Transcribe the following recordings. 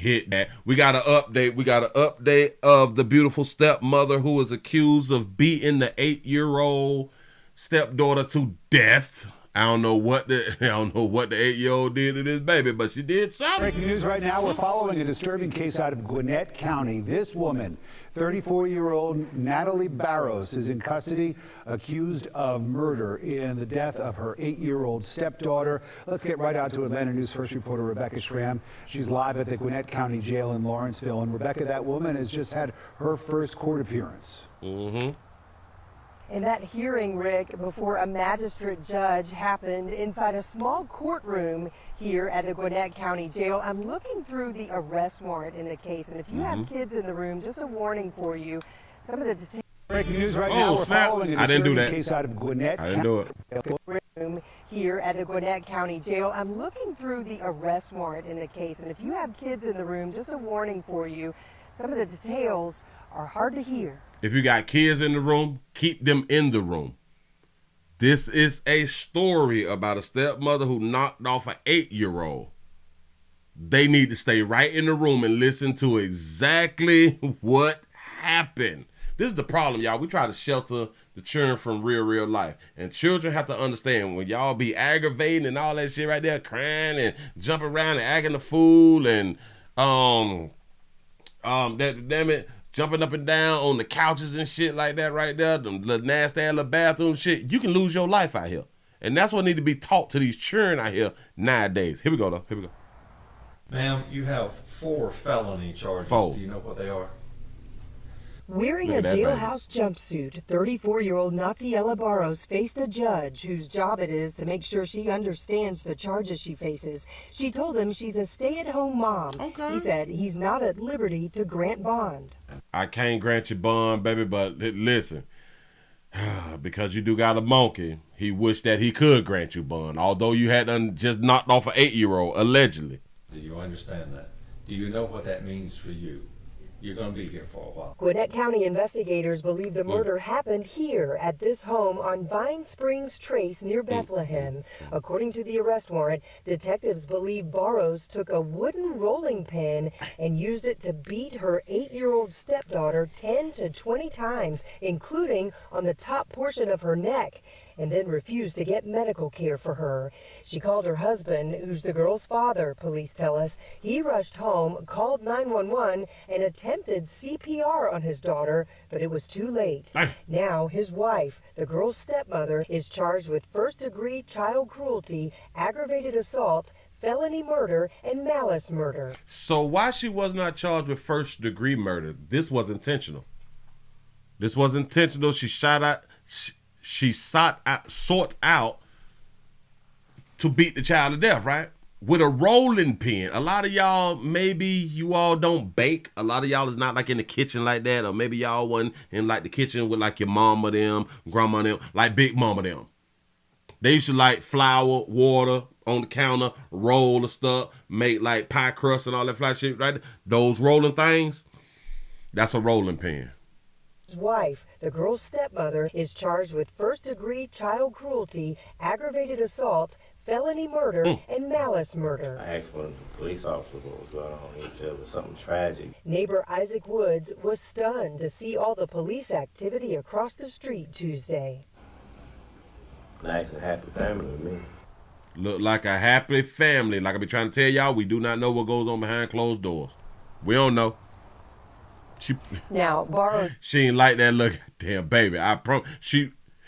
hit that. We got an update. We got an update of the beautiful stepmother who was accused of beating the 8-year-old stepdaughter to death. I don't know what the 8-year-old did to this baby, but she did something. Breaking news right now. We're following a disturbing case out of Gwinnett County. This woman, 34-year-old Natalie Barros, is in custody, accused of murder in the death of her 8-year-old stepdaughter. Let's get right out to Atlanta News First reporter Rebecca Schramm. She's live at the Gwinnett County Jail in Lawrenceville. And Rebecca, that woman has just had her first court appearance. Mm-hmm. And that hearing, Rick, before a magistrate judge happened inside a small courtroom here at the Gwinnett County Jail. I'm looking through the arrest warrant in the case, and if you have kids in the room, just a warning for you. Some of the details. Breaking news right now. We're following a disturbing case out of Gwinnett I didn't do it. Room here at the Gwinnett County Jail. I'm looking through the arrest warrant in the case, and if you have kids in the room, just a warning for you. Some of the details are hard to hear. If you got kids in the room, keep them in the room. This is a story about a stepmother who knocked off an 8-year-old. They need to stay right in the room and listen to exactly what happened. This is the problem, y'all. We try to shelter the children from real life. And children have to understand when y'all be aggravating and all that shit right there, crying and jumping around and acting a fool and damn it, jumping up and down on the couches and shit like that right there, the nasty little bathroom shit, you can lose your life out here. And that's what need to be taught to these children out here nowadays. Here we go, though. Here we go. Ma'am, you have 4 felony charges. 4. Do you know what they are? Wearing a jailhouse jumpsuit, 34-year-old Natiela Barros faced a judge whose job it is to make sure she understands the charges she faces. She told him she's a stay-at-home mom. Okay. He said he's not at liberty to grant bond. I can't grant you bond, baby, but listen, because you do got a monkey, he wished that he could grant you bond, although you had just knocked off an 8-year-old, allegedly. Do you understand that? Do you know what that means for you? You're going to be here for a while. Gwinnett County investigators believe the murder happened here at this home on Vine Springs Trace near Bethlehem. According to the arrest warrant, detectives believe Barros took a wooden rolling pin and used it to beat her 8-year-old stepdaughter 10 to 20 times, including on the top portion of her neck, and then refused to get medical care for her. She called her husband, who's the girl's father, police tell us. He rushed home, called 911, and attempted CPR on his daughter, but it was too late. Now his wife, the girl's stepmother, is charged with first-degree child cruelty, aggravated assault, felony murder, and malice murder. So why she was not charged with first-degree murder? This was intentional. This was intentional. She shot out... She sought out to beat the child to death, right? With a rolling pin. A lot of y'all, maybe you all don't bake. A lot of y'all is not like in the kitchen like that. Or maybe y'all wasn't in like the kitchen with like your mama them, grandma them, like big mama them. They used to like flour, water on the counter, roll the stuff, make like pie crust and all that fly shit, right? Those rolling things, that's a rolling pin. His wife, the girl's stepmother, is charged with first-degree child cruelty, aggravated assault, felony murder, and malice murder. I asked one of the police officers what was going on. He said it was something tragic. Neighbor Isaac Woods was stunned to see all the police activity across the street Tuesday. Nice and happy family with me. Look like a happy family. Like I be trying to tell y'all, we do not know what goes on behind closed doors. We don't know. Now, Barros... She ain't like that look. Damn, baby. I promise.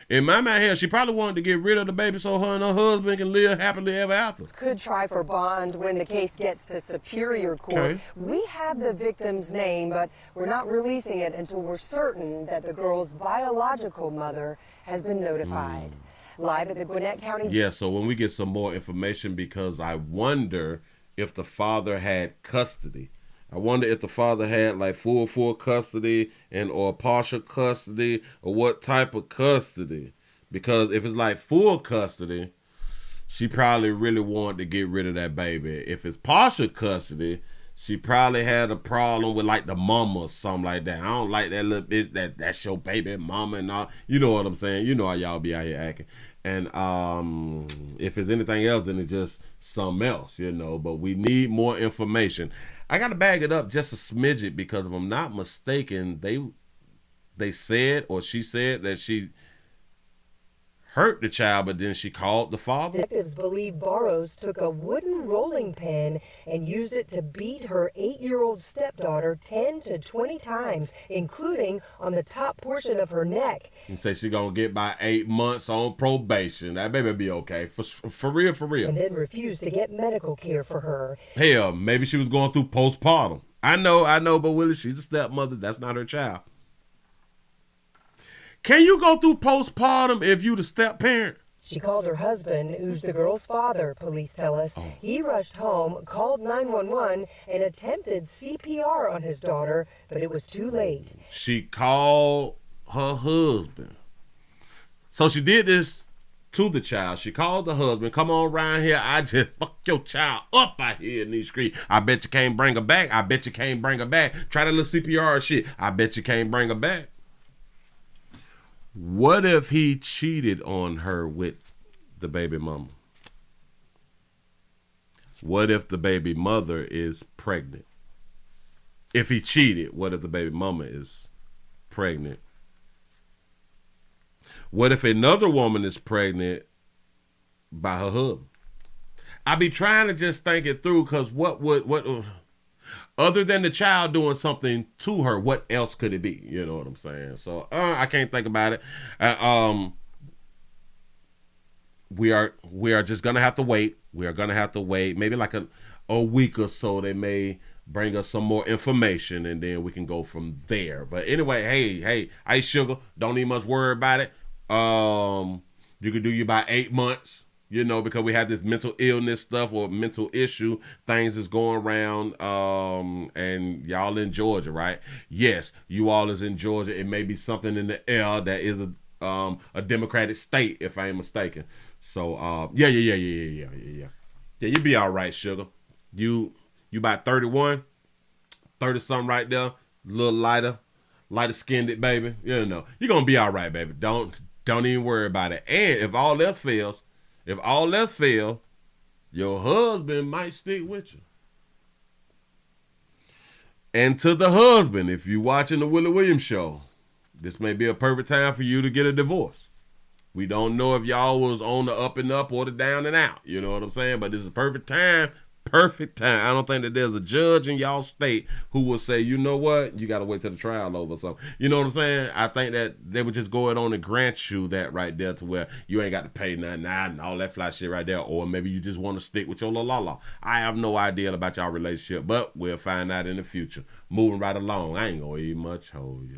In my mind here, she probably wanted to get rid of the baby so her and her husband can live happily ever after. Could try for bond when the case gets to Superior Court. Okay. We have the victim's name, but we're not releasing it until we're certain that the girl's biological mother has been notified. Live at the Gwinnett County... Yeah, so when we get some more information, because I wonder if the father had custody. I wonder if the father had like full custody and or partial custody or what type of custody. Because if it's like full custody, she probably really wanted to get rid of that baby. If it's partial custody, she probably had a problem with like the mama or something like that. I don't like that little bitch that's your baby mama and all. You know what I'm saying? You know how y'all be out here acting. And if it's anything else, then it's just something else, you know. But we need more information. I got to bag it up just a smidget because if I'm not mistaken, they said, or she said, that she hurt the child, but then she called the father. Detectives believe Barrows took a wooden rolling pin and used it to beat her 8-year-old stepdaughter 10 to 20 times, including on the top portion of her neck. You say she gonna get by 8 months on probation. That baby be okay. For real, for real. And then refused to get medical care for her. Hell, maybe she was going through postpartum. I know, but Willie, she's a stepmother. That's not her child. Can you go through postpartum if you the step parent? She called her husband, who's the girl's father, police tell us. Oh. He rushed home, called 911, and attempted CPR on his daughter, but it was too late. She called her husband. So she did this to the child. She called the husband. Come on around here. I just fuck your child up out here in these streets. I bet you can't bring her back. I bet you can't bring her back. Try that little CPR shit. I bet you can't bring her back. What if he cheated on her with the baby mama? What if the baby mother is pregnant? If he cheated, what if the baby mama is pregnant? What if another woman is pregnant by her husband? I be trying to just think it through, because what other than the child doing something to her, what else could it be? You know what I'm saying? So I can't think about it. We are just gonna have to wait. We are gonna have to wait. Maybe like a week or so. They may bring us some more information, and then we can go from there. But anyway, hey, Ice Sugar, don't even much worry about it. You could do you by 8 months. You know, because we have this mental illness stuff or mental issue, things is going around, and y'all in Georgia, right? Yes, you all is in Georgia. It may be something in the air that is a Democratic state, if I ain't mistaken. So, yeah. Yeah, you be all right, Sugar. You about 31, 30-something right there, a little lighter skinned, baby. You know, you're going to be all right, baby. Don't even worry about it. And if all else fails, your husband might stick with you. And to the husband, if you're watching the Willie Williams show, this may be a perfect time for you to get a divorce. We don't know if y'all was on the up and up or the down and out. You know what I'm saying? But this is a perfect time. I don't think that there's a judge in y'all state who will say, you know what, you got to wait till the trial over or something. You know what I'm saying? I think that they would just go ahead on and grant you that right there, to where you ain't got to pay nothing and all that fly shit right there. Or maybe you just want to stick with your la. I have no idea about y'all relationship, but we'll find out in the future. Moving right along. I ain't going to eat much hold you.